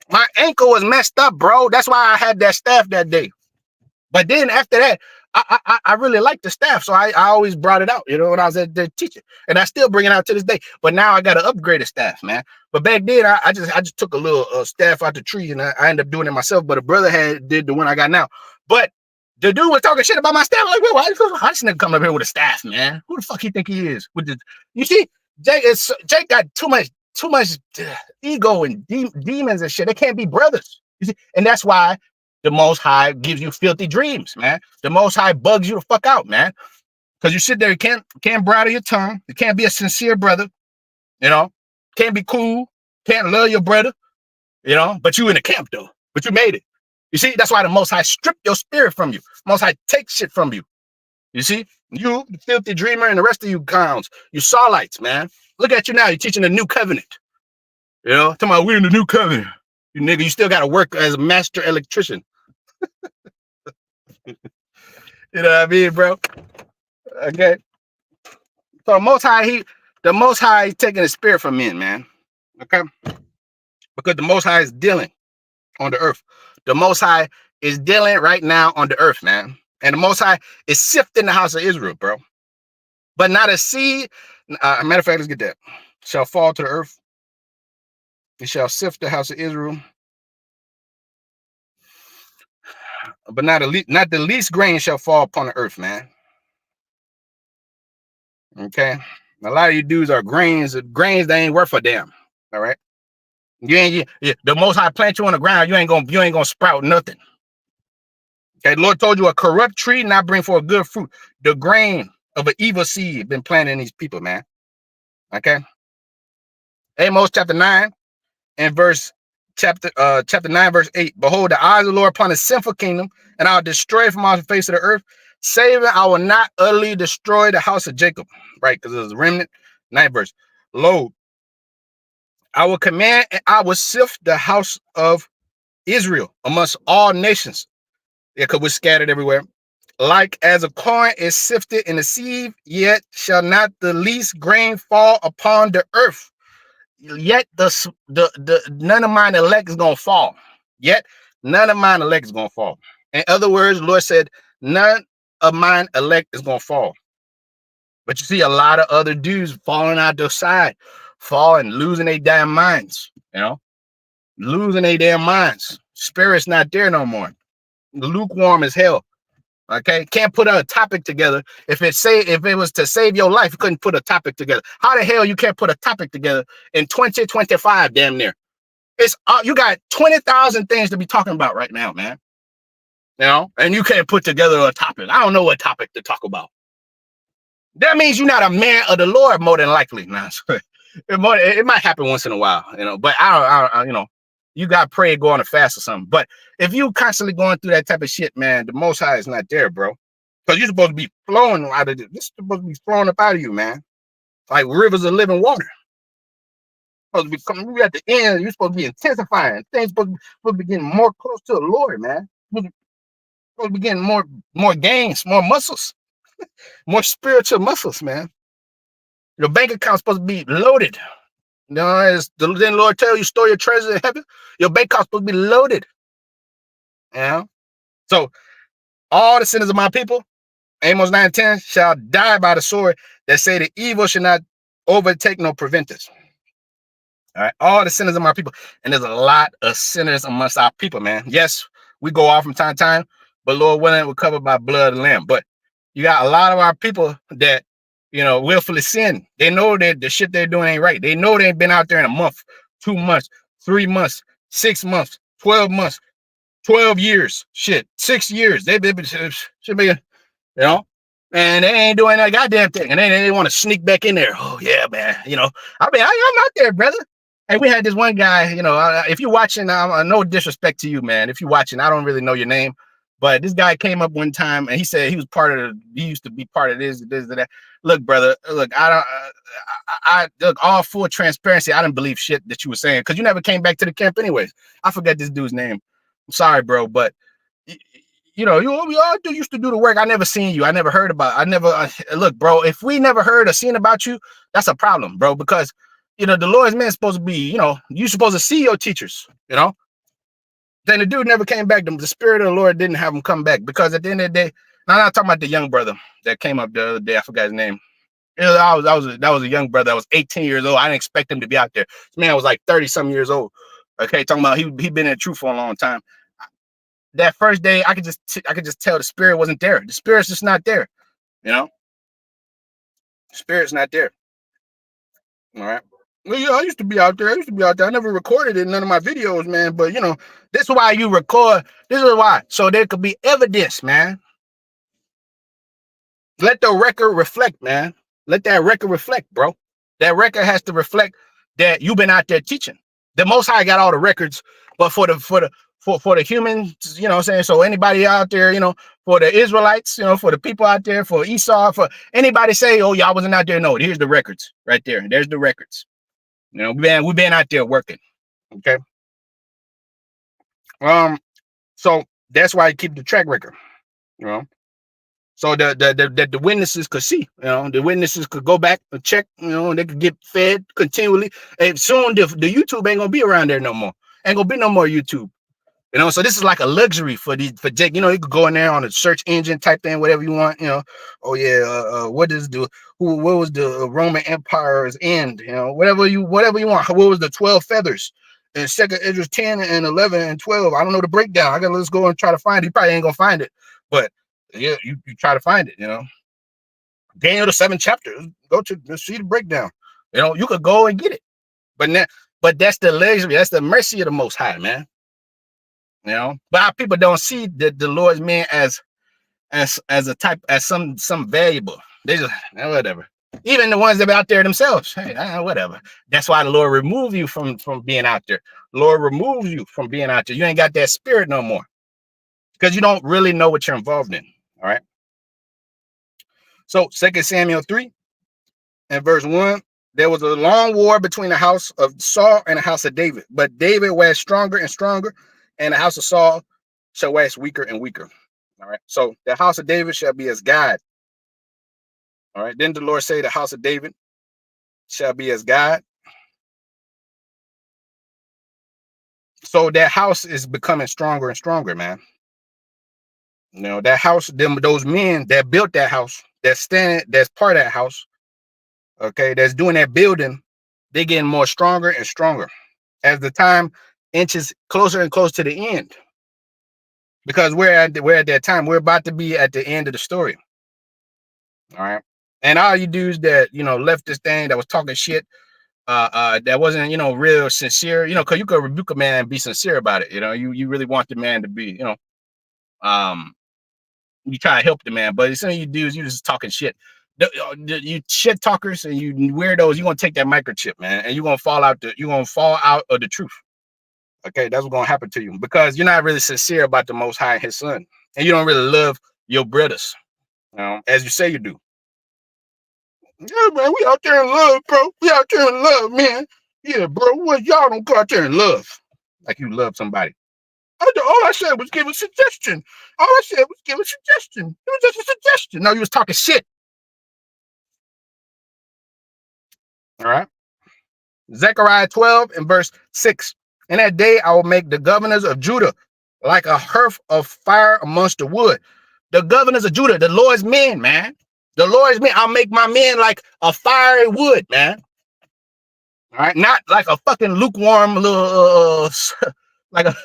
A: My ankle was messed up, bro. That's why I had that staff that day. But then after that, I really liked the staff, so I always brought it out, when I was at the teaching, and I still bring it out to this day. But now I got to upgrade the staff, man. But back then, I just took a little staff out the tree, and I ended up doing it myself. But a brother did the one I got now. But the dude was talking shit about my staff. Like, wait, why this nigga come up here with a staff, man? Who the fuck he think he is? You see, Jake got too much ego and demons and shit. They can't be brothers. You see, and that's why the Most High gives you filthy dreams, man. The Most High bugs you the fuck out, man. Because you sit there, you can't bridle your tongue. You can't be a sincere brother, Can't be cool. Can't love your brother, But you in the camp, though. But you made it. You see, that's why the Most High stripped your spirit from you. Most High takes shit from you. You see? You, the filthy dreamer, and the rest of you clowns. You Saulites, man. Look at you now. You're teaching the new covenant. Talking about we're in the new covenant. You nigga, you still got to work as a master electrician. You know what I mean, bro? Okay. So the Most High is taking the spirit from men, man. Okay. Because the Most High is dealing on the earth. The Most High is dealing right now on the earth, man. And the Most High is sifting the house of Israel, bro. But not a seed. Matter of fact, let's get that. Shall fall to the earth. It shall sift the house of Israel. But not the least grain shall fall upon the earth, man. Okay. A lot of you dudes are grains that ain't worth a damn. All right. The Most High plant you on the ground, you ain't gonna sprout nothing. Okay, the Lord told you a corrupt tree not bring forth good fruit. The grain of an evil seed been planted in these people, man. Okay. Amos chapter 9 and chapter 9, verse 8. Behold, the eyes of the Lord upon a sinful kingdom, and I'll destroy it from off the face of the earth. Saving, I will not utterly destroy the house of Jacob. Right, because it was a remnant. 9th verse. Lo, I will command and I will sift the house of Israel amongst all nations. Yeah, because we're scattered everywhere. Like as a corn is sifted in the sieve, yet shall not the least grain fall upon the earth. Yet none of mine elect is gonna fall. Yet none of mine elect is gonna fall. In other words, the Lord said, none of mine elect is gonna fall. But you see a lot of other dudes falling out the side, losing their damn minds, losing their damn minds. Spirit's not there no more. Lukewarm as hell. Okay, can't put a topic together. If it was to save your life, you couldn't put a topic together. How the hell you can't put a topic together in 2025? Damn near. It's you got 20,000 things to be talking about right now, man. And you can't put together a topic. I don't know what topic to talk about. That means you're not a man of the Lord, more than likely. Nah, it might happen once in a while, But I you got to pray, go on a fast or something. But if you constantly going through that type of shit, man, the Most High is not there, bro. Because you're supposed to be flowing out of this. This is supposed to be flowing up out of you, man. Like rivers of living water. Supposed to be coming at the end. You're supposed to be intensifying. Things supposed to be getting more close to the Lord, man. Supposed to be getting more gains, more muscles, more spiritual muscles, man. Your bank account's supposed to be loaded. As the Lord tell you, store your treasures in heaven. Your bank account's supposed to be loaded. So all the sinners of my people, Amos 9:10, shall die by the sword that say the evil should not overtake nor prevent us. All right, all the sinners of my people. And there's a lot of sinners amongst our people, man. Yes, we go off from time to time, but Lord willing, we're covered by blood of the Lamb. But you got a lot of our people that, willfully sin. They know that the shit they're doing ain't right. They know they ain't been out there in a month, 2 months, 3 months, 6 months, 12 months, 12 years, 6 years. They've been, should be, and they ain't doing that goddamn thing. And they want to sneak back in there. Oh, yeah, man. I'm out there, brother. And we had this one guy, if you're watching, no disrespect to you, man. If you're watching, I don't really know your name, But this guy came up one time and he said he was part of he used to be part of this and that. Look, brother, look, I don't, I look, all full transparency. I didn't believe shit that you were saying because you never came back to the camp anyways. I forget this dude's name. I'm sorry, bro, but you know, we all used to do the work. I never seen you. I never heard about. I never look, bro. If we never heard or seen about you, that's a problem, bro. Because you know the Lord's man is supposed to be. You know, you're supposed to see your teachers. You know. Then the dude never came back. The spirit of the Lord didn't have him come back because at the end of the day, now I'm not talking about the young brother that came up the other day. I forgot his name. That was a young brother that was 18 years old. I didn't expect him to be out there. This man was like 30 some years old. Okay, talking about he been in the truth for a long time. That first day, I could just tell the spirit wasn't there. The spirit's just not there. You know, the spirit's not there. All right. Well, yeah, I used to be out there. I never recorded it in none of my videos, man. But you know, this is why you record. This is why, so there could be evidence, man. Let the record reflect, man. Let that record reflect, bro. That record has to reflect that you've been out there teaching. The Most High got all the records, but for the humans, you know what I'm saying? So anybody out there, you know, for the Israelites, you know, for the people out there, for Esau, for anybody say, oh, y'all wasn't out there. No, here's the records right there. There's the records. You know, we've been out there working. Okay. So that's why I keep the track record, you know. So the witnesses could see, you know, the witnesses could go back and check, you know, and they could get fed continually. And soon the YouTube ain't gonna be around there no more. Ain't gonna be no more YouTube. You know, so this is like a luxury for Jake. You know, you could go in there on a search engine, type in whatever you want. You know, oh yeah, what was the Roman Empire's end? You know, whatever you want. What was the 12 feathers? And Second Esdras 10 and 11 and 12. I don't know the breakdown. I gotta let's go and try to find it. You probably ain't gonna find it, but yeah, you try to find it. You know, Daniel the 7th chapter. Go to see the breakdown. You know, you could go and get it, but that's the luxury. That's the mercy of the Most High, man. You know, but our people don't see the Lord's man as a type, as some valuable. They just whatever. Even the ones that are out there themselves, hey, whatever. That's why the Lord remove you from being out there. The Lord removes you from being out there. You ain't got that spirit no more because you don't really know what you're involved in. All right. So 2 Samuel 3 and verse 1. There was a long war between the house of Saul and the house of David, but David waxed stronger and stronger, and the house of Saul shall wax weaker and weaker. All right. So the house of David shall be as God. All right. Then the Lord say the house of David shall be as God. So that house is becoming stronger and stronger, man. You know, that house, those men that built that house, that's part of that house, okay, that's doing that building, they're getting more stronger and stronger as the time inches closer and closer to the end. Because we're at that time. We're about to be at the end of the story. All right. And all you dudes that, you know, left this thing, that was talking shit, that wasn't, you know, real sincere, you know, because you could rebuke a man and be sincere about it. You know, you really want the man to be, you know, you try to help the man, but some of you dudes, you just talking shit. You shit talkers and you weirdos, you're gonna take that microchip, man, and you're gonna fall out of the truth. Okay, that's what's gonna happen to you because you're not really sincere about the Most High and His Son, and you don't really love your brothers, you know, as you say you do. Yeah, man, we out there in love, bro. We out there in love, man. Yeah, bro. What y'all don't go out there in love like you love somebody. All I said was give a suggestion. All I said was give a suggestion. It was just a suggestion. No, you was talking shit. All right. Zechariah 12 and verse 6. In that day I will make the governors of Judah like a hearth of fire amongst the wood. The governors of Judah, the Lord's men, man. The Lord's men. I'll make my men like a fiery wood, man. All right, not like a fucking lukewarm little, like a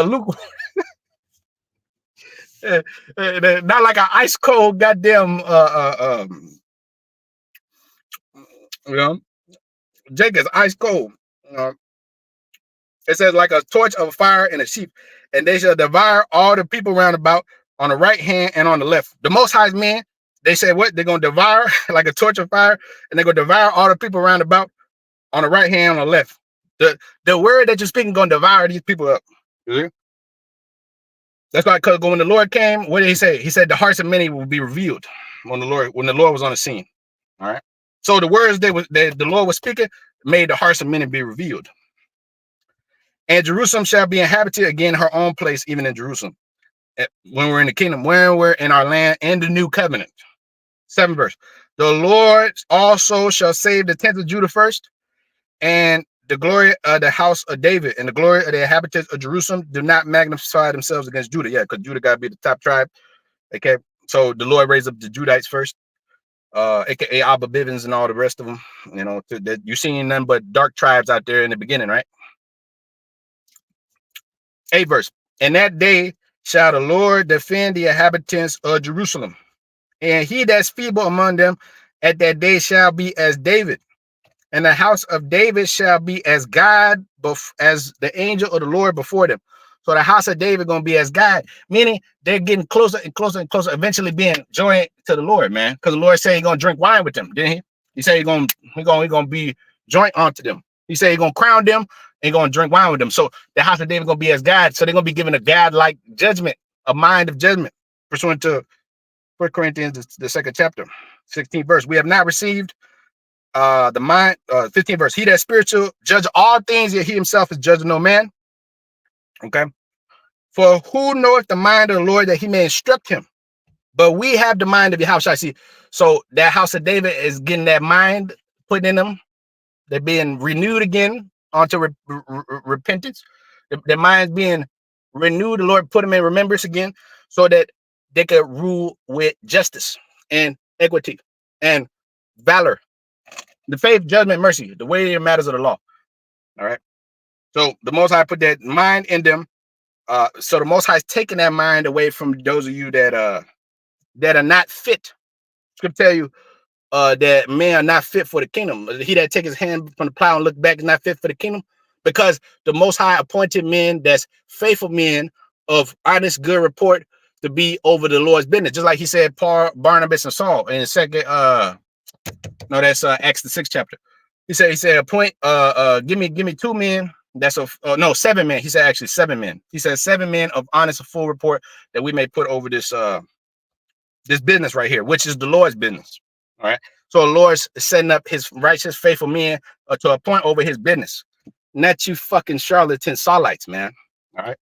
A: lukewarm, not like an ice cold goddamn, you know, Jake is ice cold. It says like a torch of fire in a sheep, and they shall devour all the people round about on the right hand and on the left. The Most High's men, they said what? They're gonna devour like a torch of fire, and they're gonna devour all the people round about on the right hand, on the left. The word that you're speaking gonna devour these people up. That's why, because when the Lord came, what did he say? He said the hearts of many will be revealed when the Lord was on the scene. All right. So the words that the Lord was speaking made the hearts of many be revealed. And Jerusalem shall be inhabited again, her own place, even in Jerusalem. When we're in the kingdom, when we're in our land, in the new covenant. 7th verse. The Lord also shall save the tenth of Judah first, and the glory of the house of David and the glory of the inhabitants of Jerusalem do not magnify themselves against Judah. Yeah, because Judah got to be the top tribe. Okay. So the Lord raised up the Judites first, aka Abba Bivens and all the rest of them. You know, that you're seeing none but dark tribes out there in the beginning, right? 8th verse. And that day shall the Lord defend the inhabitants of Jerusalem. And he that's feeble among them at that day shall be as David. And the house of David shall be as God, as the angel of the Lord before them. So the house of David going to be as God, meaning they're getting closer and closer and closer, eventually being joined to the Lord, man. Because the Lord said he's going to drink wine with them, didn't he? He said he's going to be joint onto them. He said he's going to crown them and going to drink wine with them. So the house of David going to be as God. So they're going to be given a God-like judgment, a mind of judgment, pursuant to 1 Corinthians, the 2nd chapter, 16th verse. We have not received the mind, 15th verse. He that spiritual judge all things, yet he himself is judge of no man. Okay. For who knoweth the mind of the Lord that he may instruct him? But we have the mind of your house. I see. So that house of David is getting that mind put in them. They're being renewed again onto repentance. Their minds being renewed. The Lord put them in remembrance again so that they could rule with justice and equity and valor. The faith, judgment, mercy, the weightier matters of the law. All right. So the Most High put that mind in them. So the Most High is taking that mind away from those of you that are not fit. Scripture tell you that men are not fit for the kingdom. He that take his hand from the plow and look back is not fit for the kingdom, because the Most High appointed men that's faithful men of honest, good report to be over the Lord's business. Just like he said, Paul, Barnabas, and Saul in the second. No, that's Acts the 6th chapter. He said, appoint, give me 2 men. That's no, 7 men. He said actually 7 men. He said 7 men of honest, a full report that we may put over this this business right here, which is the Lord's business. All right. So the Lord's setting up his righteous, faithful men to appoint over his business. Not you fucking charlatan Saulites, man. All right.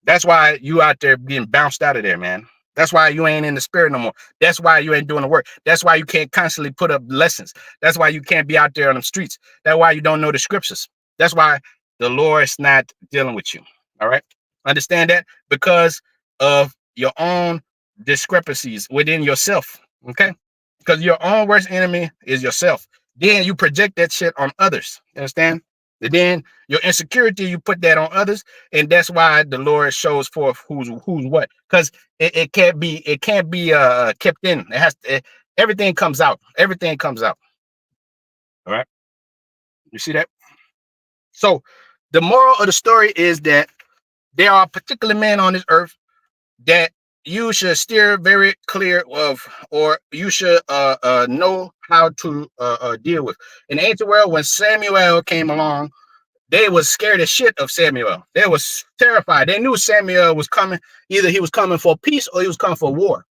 A: That's why you out there getting bounced out of there, man. That's why you ain't in the spirit no more. That's why you ain't doing the work. That's why you can't constantly put up lessons. That's why you can't be out there on the streets. That's why you don't know the scriptures. That's why the Lord's not dealing with you. All right. Understand that? Because of your own discrepancies within yourself. Okay. Because your own worst enemy is yourself. Then you project that shit on others. You understand? And then your insecurity, you put that on others, and that's why the Lord shows forth who's what. Because it can't be kept in. It has to, everything comes out. Everything comes out. All right. You see that? So the moral of the story is that there are particular men on this earth that you should steer very clear of, or you should know how to deal with. In the ancient world, when Samuel came along, they was scared as shit of Samuel. They was terrified. They knew Samuel was coming. Either he was coming for peace or he was coming for war.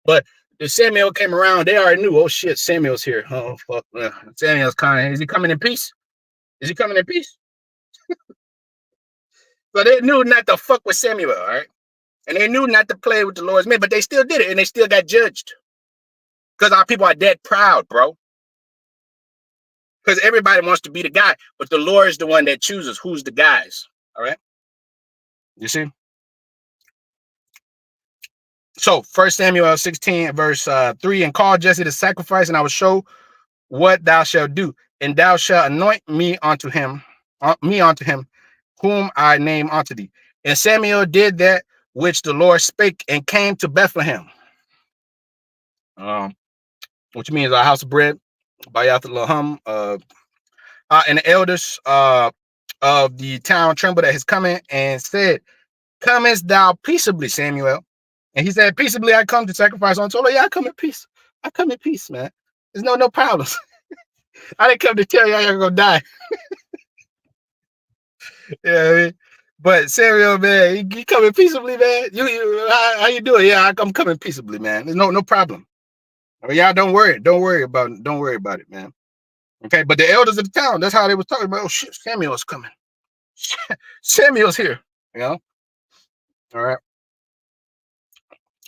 A: But if Samuel came around, they already knew, oh shit, Samuel's here. Oh fuck, Samuel's coming. Is he coming in peace? Is he coming in peace? So they knew not to fuck with Samuel, all right? And they knew not to play with the Lord's men, but they still did it, and they still got judged. Because our people are dead proud, bro. Because everybody wants to be the guy, but the Lord is the one that chooses who's the guys. All right. You see? So 1 Samuel 16, verse 3, and call Jesse to sacrifice, and I will show what thou shalt do, and thou shalt anoint me unto him, whom I name unto thee. And Samuel did that which the Lord spake, and came to Bethlehem. Which means our house of bread, Bayath Laham, and the elders of the town trembled at his coming and said, comest thou peaceably, Samuel? And he said, peaceably I come to sacrifice unto the Lord. Yeah, I come in peace. I come in peace, man. There's no problems. I didn't come to tell y'all you're gonna die. Yeah, I mean, But Samuel, man, you coming peaceably, man. How you doing? Yeah, I'm coming peaceably, man. There's no problem. I mean, y'all don't worry about it, man. Okay, but the elders of the town, that's how they was talking about. Oh shit, Samuel's coming. Samuel's here. You know. All right.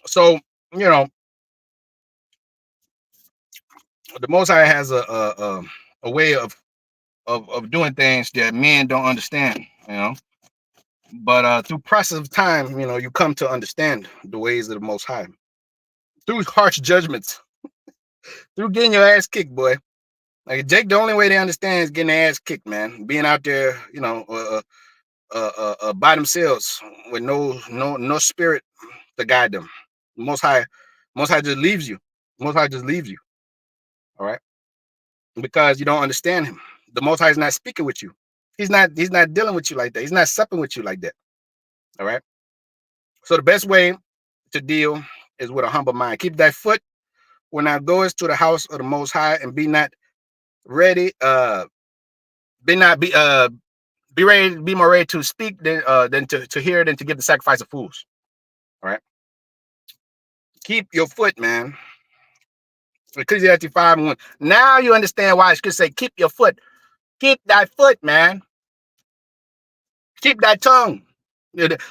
A: So you know, the Most High has a way of doing things that men don't understand. You know. But through process of time, you know, you come to understand the ways of the Most High through harsh judgments, through getting your ass kicked, boy. Like Jake, the only way they understand is getting their ass kicked, man. Being out there, you know, by themselves with no spirit to guide them. Most High, Most High just leaves you. Most High just leaves you. All right, because you don't understand Him. The Most High is not speaking with you. He's not dealing with you like that. He's not supping with you like that. All right. So the best way to deal is with a humble mind. Keep thy foot when thou goest to the house of the Most High, and be not ready. Be not be ready. Be more ready to speak than to hear than to give the sacrifice of fools. All right. Keep your foot, man. Ecclesiastes 5:1. Now you understand why I should say, keep your foot. Keep thy foot, man. Keep thy tongue.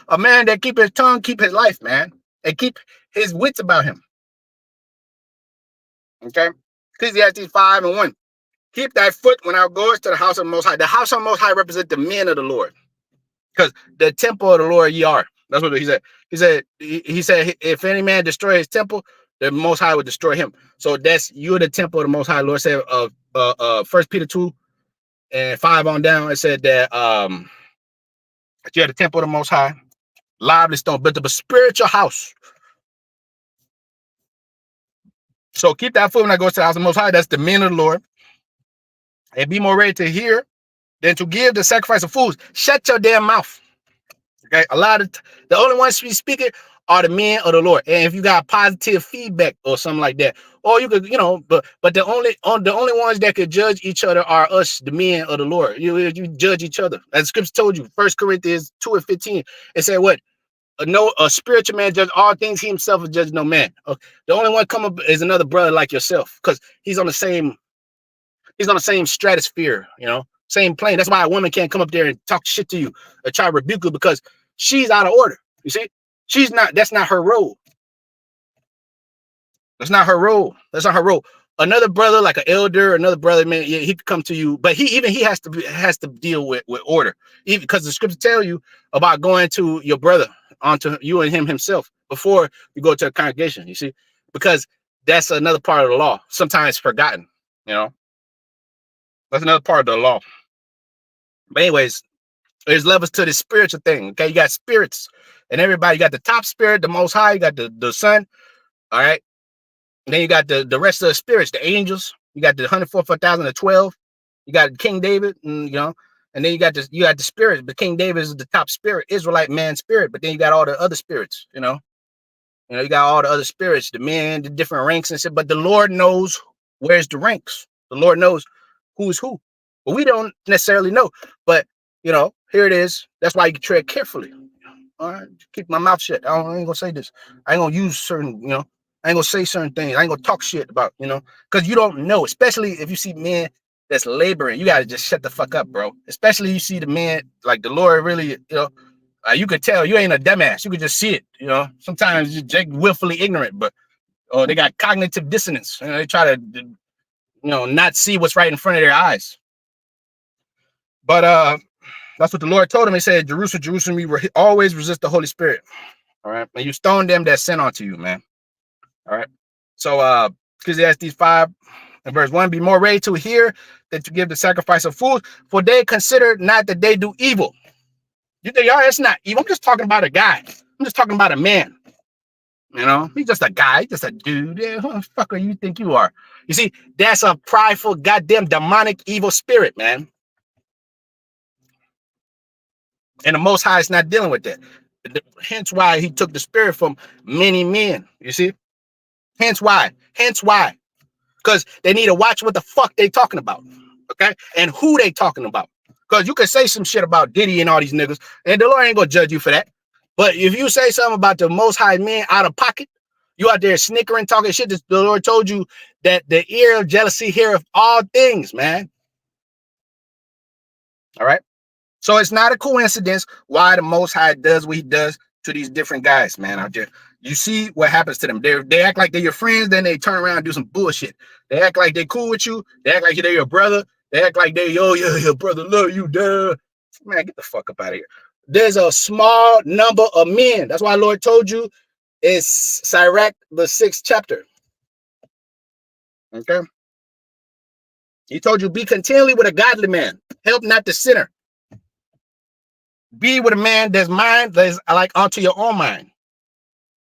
A: A man that keep his tongue, keep his life, man. And keep his wits about him. Okay. Ecclesiastes 5:1. Keep thy foot when thou goest to the house of the Most High. The house of the Most High represents the men of the Lord. Because the temple of the Lord ye are. That's what he said. He said, if any man destroy his temple, the Most High would destroy him. So that's you're the temple of the Most High. Lord said of 1 Peter 2:5 on down. It said that you're the temple of the Most High, lively stone, built up a spiritual house. So keep that foot when I go to the house of the Most High. That's the men of the Lord. And be more ready to hear than to give the sacrifice of fools. Shut your damn mouth. Okay, the only ones speaking are the men of the Lord. And if you got positive feedback or something like that, or you could, but the only ones that could judge each other are us, the men of the Lord. You judge each other. As the scripture told you, 1 Corinthians 2:15, it said what? A spiritual man judge all things, he himself will judge no man. The only one come up is another brother like yourself, because he's on the same stratosphere, same plane. That's why a woman can't come up there and talk shit to you or try to rebuke you, because she's out of order. You see, that's not her role. That's not her role. Another brother, like an elder, another brother, man, yeah, he could come to you, but he has to deal with order, even because the scriptures tell you about going to your brother, onto you and him himself, before you go to a congregation. You see, because that's another part of the law, sometimes forgotten. That's another part of the law. But anyways, there's levels to this spiritual thing. Okay, you got spirits, and everybody, you got the top spirit, the Most High, you got the Son. All right. And then you got the rest of the spirits, the angels. You got the 144,000 and 12. You got King David, and then you got the spirits. But King David is the top spirit, Israelite man spirit. But then you got all the other spirits. You got all the other spirits, the men, the different ranks and shit. But the Lord knows where's the ranks. The Lord knows who's who. But we don't necessarily know. But here it is. That's why you can tread carefully. All right, keep my mouth shut. I ain't gonna say this. I ain't gonna use certain, I ain't gonna say certain things. I ain't gonna talk shit about, because you don't know. Especially if you see men that's laboring, you gotta just shut the fuck up, bro. Especially you see the man, like the Lord really, you could tell you ain't a dumbass. You could just see it, Sometimes you're just willfully ignorant, but they got cognitive dissonance. They try to, not see what's right in front of their eyes. But that's what the Lord told him. He said, Jerusalem, Jerusalem, you always resist the Holy Spirit. All right. And you stone them that sin unto you, man. All right. So Ecclesiastes 5:1, be more ready to hear than to give the sacrifice of fools, for they consider not that they do evil. You think, it's not evil. I'm just talking about a guy. I'm just talking about a man. He's just a guy, he's just a dude. Yeah, who the fuck are you think you are? You see, that's a prideful, goddamn demonic, evil spirit, man. And the Most High is not dealing with that. Hence why he took the spirit from many men. You see? Hence why. Because they need to watch what the fuck they talking about. Okay? And who they talking about. Because you can say some shit about Diddy and all these niggas, and the Lord ain't gonna judge you for that. But if you say something about the Most High men out of pocket, you out there snickering, talking shit, the Lord told you that the ear of jealousy heareth all things, man. All right. So it's not a coincidence why the Most High does what he does to these different guys, man, out there. You see what happens to them. They act like they're your friends, then they turn around and do some bullshit. They act like they cool with you. They act like they're your brother. They act like they, yo, yeah, your brother love you, duh. Man, get the fuck up out of here. There's a small number of men. That's why the Lord told you it's Sirach, the 6th chapter. Okay. He told you, be continually with a godly man. Help not the sinner. Be with a man that's mind that's like unto your own mind.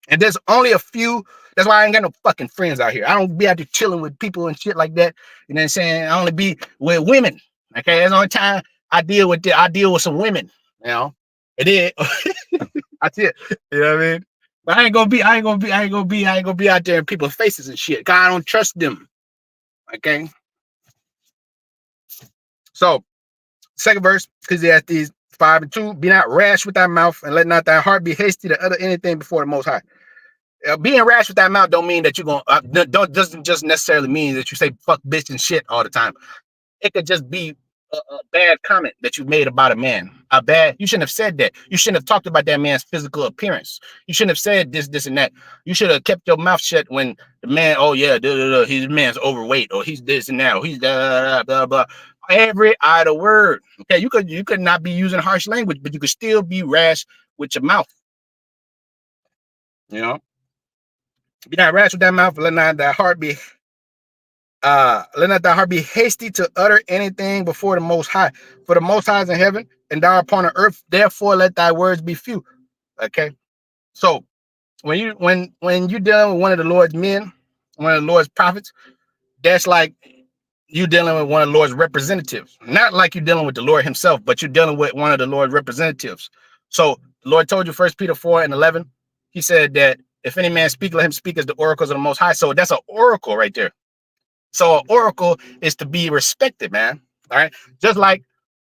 A: And there's only a few. That's why I ain't got no fucking friends out here. I don't be out there chilling with people and shit like that. You know what I'm saying? I only be with women. Okay, that's the only time I deal with some women. You know, it is. That's it. You know what I mean? But I ain't gonna be out there in people's faces and shit. Cause I don't trust them. Okay. So, second verse, Ecclesiastes 5:2. Be not rash with thy mouth, and let not thy heart be hasty to utter anything before the Most High. Being rash with that mouth don't mean that you're gonna doesn't just necessarily mean that you say fuck bitch and shit all the time. It could just be a bad comment that you made about a man. You shouldn't have said that. You shouldn't have talked about that man's physical appearance. You shouldn't have said this and that. You should have kept your mouth shut when the man, oh yeah, his man's overweight, or he's this and that, or he's blah blah blah. Every idle word. Okay, you could not be using harsh language, but you could still be rash with your mouth. You know. Be not rash with that mouth, let not thy heart be hasty to utter anything before the Most High. For the Most High is in heaven, and thou upon the earth, therefore let thy words be few. Okay. So when you dealing with one of the Lord's men, one of the Lord's prophets, that's like you dealing with one of the Lord's representatives. Not like you're dealing with the Lord himself, but you're dealing with one of the Lord's representatives. So the Lord told you 1 Peter 4:11, he said that if any man speak, let him speak as the oracles of the Most High. So that's an oracle right there. So an oracle is to be respected, man. All right. Just like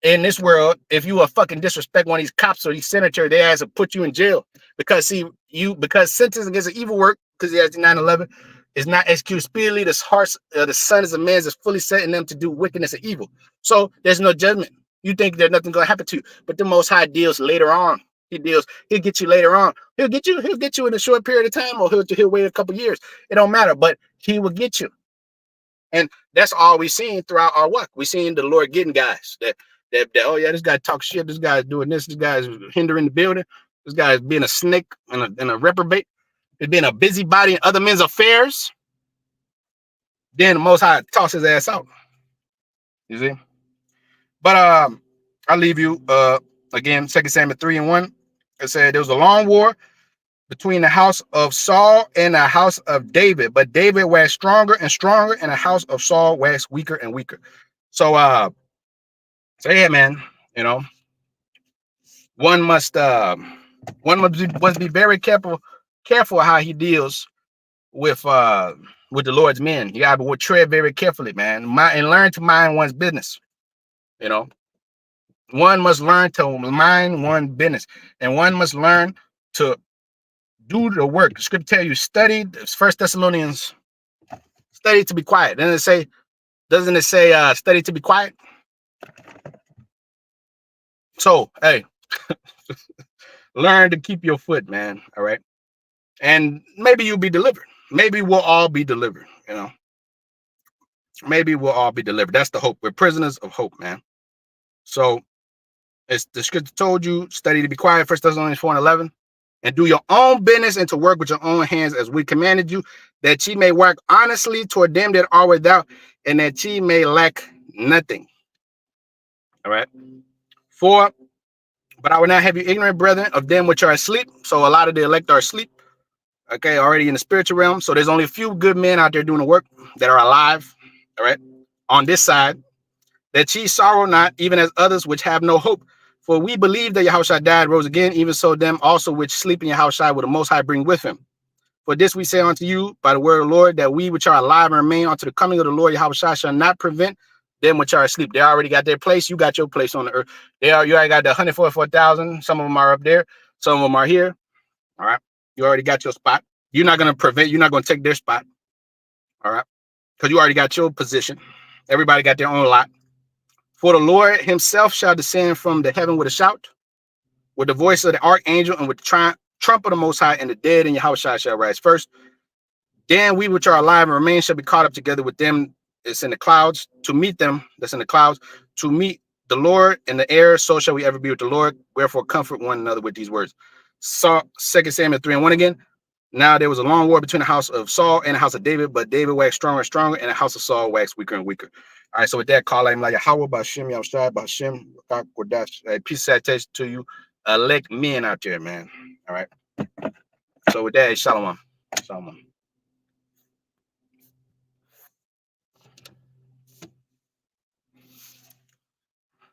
A: in this world, if you fucking disrespect one of these cops or these senators, they has to put you in jail because sentence against an evil work, because he has 9:11, is not executed speedily. The hearts the son of man is fully set in them to do wickedness and evil. So there's no judgment. You think there's nothing gonna happen to you, but the Most High deals later on. He'll get you later on. He'll get you in a short period of time, or he'll wait a couple years. It don't matter, but he will get you. And that's all we've seen throughout our walk. We've seen the Lord getting guys that oh yeah, this guy talks shit, this guy's doing this guy's hindering the building, this guy's being a snake and a reprobate, he's being a busybody in other men's affairs. Then the Most High toss his ass out. You see? But I'll leave you again, 2 Samuel 3:1. It said there was a long war between the house of Saul and the house of David, but David waxed stronger and stronger, and the house of Saul waxed weaker and weaker. So yeah, man, you know, one must be very careful how he deals with the Lord's men. You gotta tread very carefully, man, and learn to mind one's business. You know, one must learn to mind one's business, and one must learn to do the work. The scripture tell you, study. 1 Thessalonians, study to be quiet. Doesn't it say study to be quiet? So hey, learn to keep your foot, man. All right. And maybe you'll be delivered. Maybe we'll all be delivered, you know. Maybe we'll all be delivered. That's the hope. We're prisoners of hope, man. So it's the scripture told you, study to be quiet, 1 Thessalonians 4:11. And do your own business and to work with your own hands as we commanded you, that ye may work honestly toward them that are without, and that ye may lack nothing. All right. 4, but I will not have you ignorant, brethren, of them which are asleep. So a lot of the elect are asleep. Okay, already in the spiritual realm. So there's only a few good men out there doing the work that are alive. All right. On this side, that ye sorrow not, even as others which have no hope. For we believe that Yahushua died, rose again, even so them also which sleep in Yahushua will the Most High bring with him. For this we say unto you by the word of the Lord, that we which are alive and remain unto the coming of the Lord Yahushua shall not prevent them which are asleep. They already got their place. You got your place on the earth. You already got the 144,000. Some of them are up there. Some of them are here. All right. You already got your spot. You're not going to take their spot. All right. Because you already got your position. Everybody got their own lot. For the Lord himself shall descend from the heaven with a shout, with the voice of the archangel, and with the trump of the Most High, and the dead in Yahushua shall rise first. Then we which are alive and remain shall be caught up together with them that's in the clouds, to meet them that's in the clouds, to meet the Lord in the air. So shall we ever be with the Lord. Wherefore comfort one another with these words. So 2 Samuel 3:1 again. Now there was a long war between the house of Saul and the house of David, but David waxed stronger and stronger, and the house of Saul waxed weaker and weaker. All right, so with that, call him like Yahweh, Bashim, Yahshua, Bashim, peace salutation to you, elect men out there, man. All right. So with that, Shalom. Shalom.